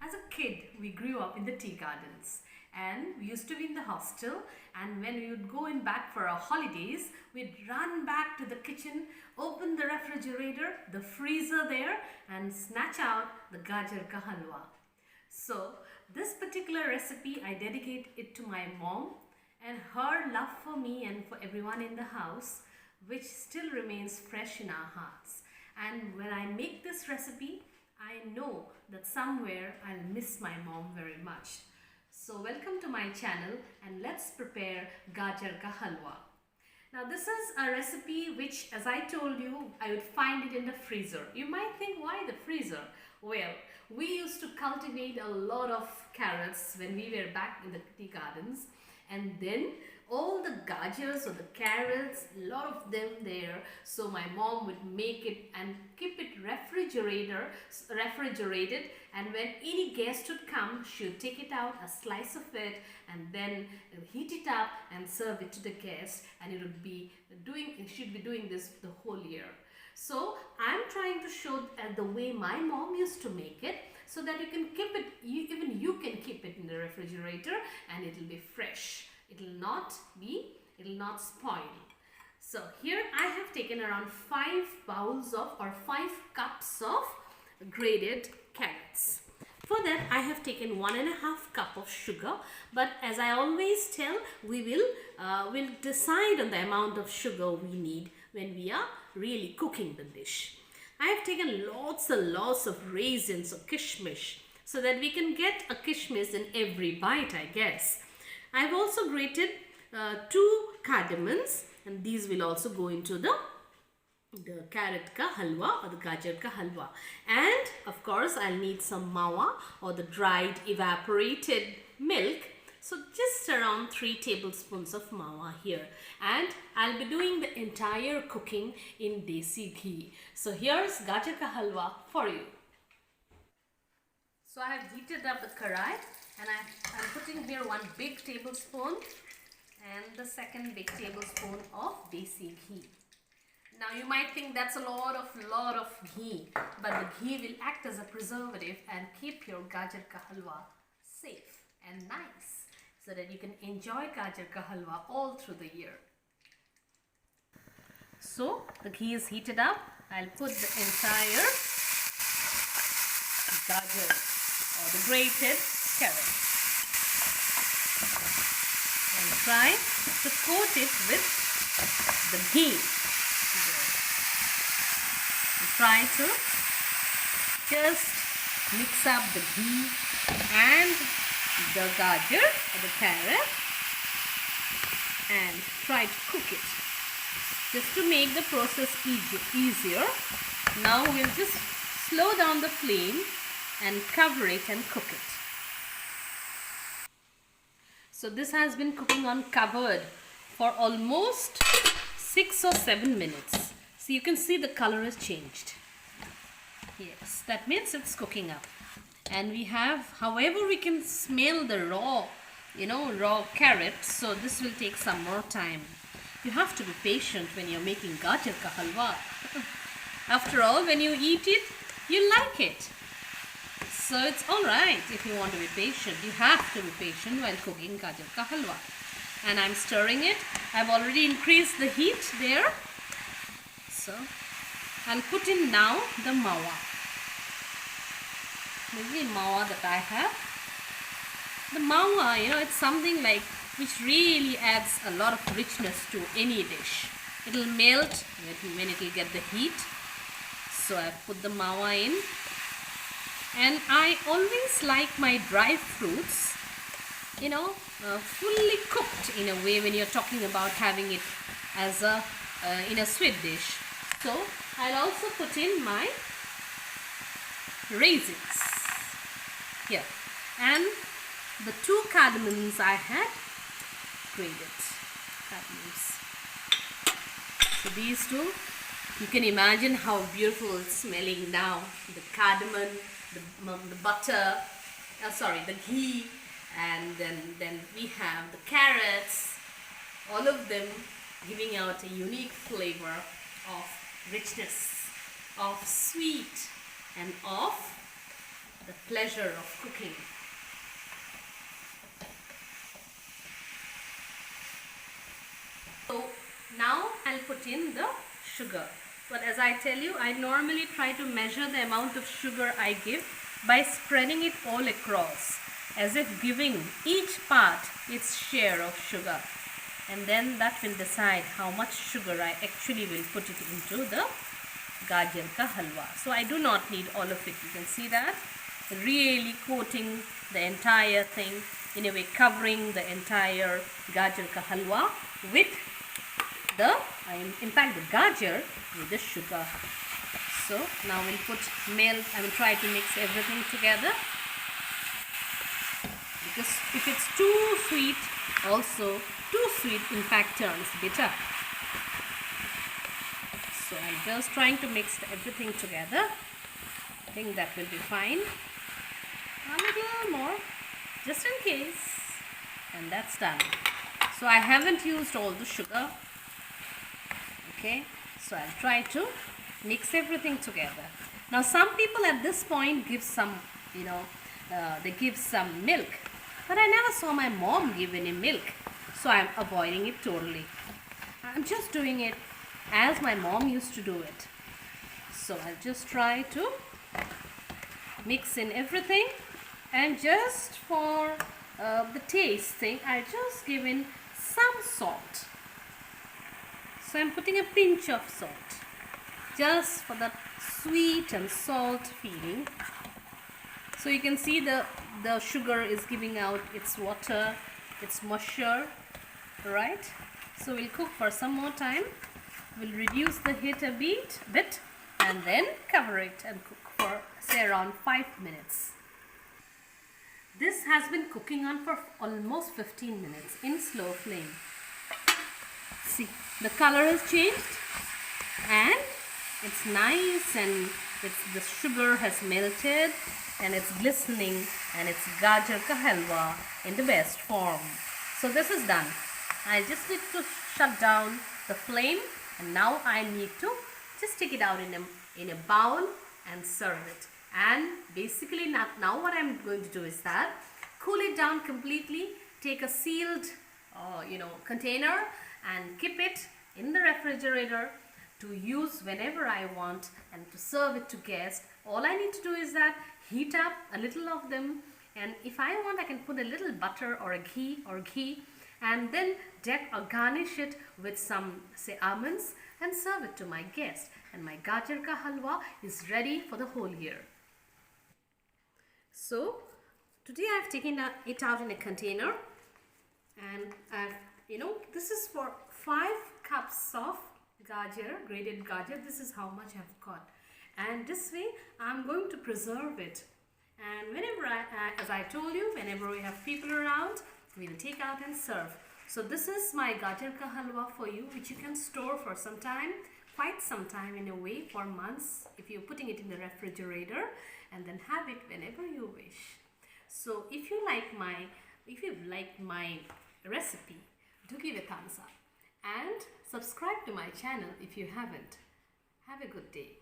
As a kid, we grew up in the tea gardens and we used to be in the hostel, and when we would go in back for our holidays, we'd run back to the kitchen, open the refrigerator, the freezer there, and snatch out the Gajar ka Halwa. So this particular recipe, I dedicate it to my mom and her love for me and for everyone in the house, which still remains fresh in our hearts. And when I make this recipe, I know that somewhere I'll miss my mom very much. So welcome to my channel and let's prepare Gajar ka Halwa. Now this is a recipe which, as I told you, I would find it in the freezer. You might think, why the freezer? Well, we used to cultivate a lot of carrots when we were back in the tea gardens, and then all the gajars or the carrots, a lot of them there. So my mom would make it and keep it refrigerated, and when any guest would come, she would take it out, a slice of it, and then heat it up and serve it to the guest, and she'd be doing this the whole year. So I'm trying to show the way my mom used to make it, so that you can keep it, even you can keep it in the refrigerator and it will be fresh. It will not spoil. So here I have taken around 5 cups of grated carrots. For that I have taken 1.5 cup of sugar, but as I always tell, we will decide on the amount of sugar we need when we are really cooking the dish. I have taken lots and lots of raisins or kishmish, so that we can get a kishmish in every bite, I guess. I have also grated 2 cardamoms, and these will also go into the carrot ka halwa or the gajar ka halwa. And of course I'll need some mawa or the dried evaporated milk. So just around 3 tablespoons of mawa here, and I'll be doing the entire cooking in desi ghee. So here's gajar ka halwa for you. So I have heated up the karai, and I'm putting here 1 big tablespoon and the second big tablespoon of desi ghee. Now you might think that's a lot of ghee, but the ghee will act as a preservative and keep your gajar ka halwa safe and nice, so that you can enjoy gajar ka halwa all through the year. So the ghee is heated up. I'll put the entire gajar or the grated carrot and try to coat it with the ghee. Try to just mix up the ghee and the gajar or the carrot and try to cook it just to make the process easier. Now we'll just slow down the flame and cover it and cook it. So this has been cooking on covered for almost 6 or 7 minutes. So you can see the color has changed. Yes, that means it's cooking up. And we have, however, we can smell the raw carrot. So this will take some more time. You have to be patient when you're making gajar ka halwa. After all, when you eat it, you like it. So it's alright if you want to be patient. You have to be patient while cooking gajar ka halwa. And I'm stirring it. I've already increased the heat there. So I'll put in now the mawa. This is the mawa that I have. The mawa, it's something like which really adds a lot of richness to any dish. It'll melt when it'll get the heat. So I've put the mawa in. And I always like my dry fruits, fully cooked in a way when you're talking about having it as in a sweet dish. So I'll also put in my raisins here, and the 2 cardamoms I had grated. Cardamoms. So these 2, you can imagine how beautiful it's smelling now. The cardamom, the butter, the ghee, and then we have the carrots, all of them giving out a unique flavor of richness, of sweet, and of the pleasure of cooking. So now I'll put in the sugar. But as I tell you, I normally try to measure the amount of sugar I give by spreading it all across, as if giving each part its share of sugar. And then that will decide how much sugar I actually will put it into the Gajar ka Halwa. So I do not need all of it. You can see that really coating the entire thing, in a way covering the entire Gajar ka Halwa with the, in fact the Gajar with the sugar. So now we'll put milk. I will try to mix everything together, because if it's too sweet, also too sweet in fact turns bitter. So I'm just trying to mix everything together. I think that will be fine. A little more, just in case. And that's done. So I haven't used all the sugar. Okay, so I'll try to mix everything together. Now some people at this point give some, they give some milk. But I never saw my mom give any milk. So I'm avoiding it totally. I'm just doing it as my mom used to do it. So I'll just try to mix in everything, and just for the taste thing, I'll just give in some salt. So I'm putting a pinch of salt, just for that sweet and salt feeling. So you can see the sugar is giving out its water, its moisture, right? So we'll cook for some more time. We'll reduce the heat a bit and then cover it and cook for say around 5 minutes. This has been cooking on for almost 15 minutes in slow flame. See, the color has changed and it's nice, and the sugar has melted and it's glistening, and it's Gajar ka Halwa in the best form. So this is done. I just need to shut down the flame, and now I need to just take it out in a bowl and serve it. And basically now what I'm going to do is that cool it down completely, take a sealed container and keep it in the refrigerator to use whenever I want, and to serve it to guests. All I need to do is that heat up a little of them, and if I want I can put a little butter or a ghee and then garnish it with some say almonds and serve it to my guest, and my Gajar ka Halwa is ready for the whole year. So today I've taken it out in a container, and this is for 5 cups of Gajar, grated Gajar. This is how much I've got, and this way I'm going to preserve it, and whenever as I told you, whenever we have people around, we'll take out and serve. So this is my Gajar ka Halwa for you, which you can store for some time, quite some time, in a way for months, if you're putting it in the refrigerator, and then have it whenever you wish. So if you like my recipe, do give a thumbs up and subscribe to my channel if you haven't. Have a good day.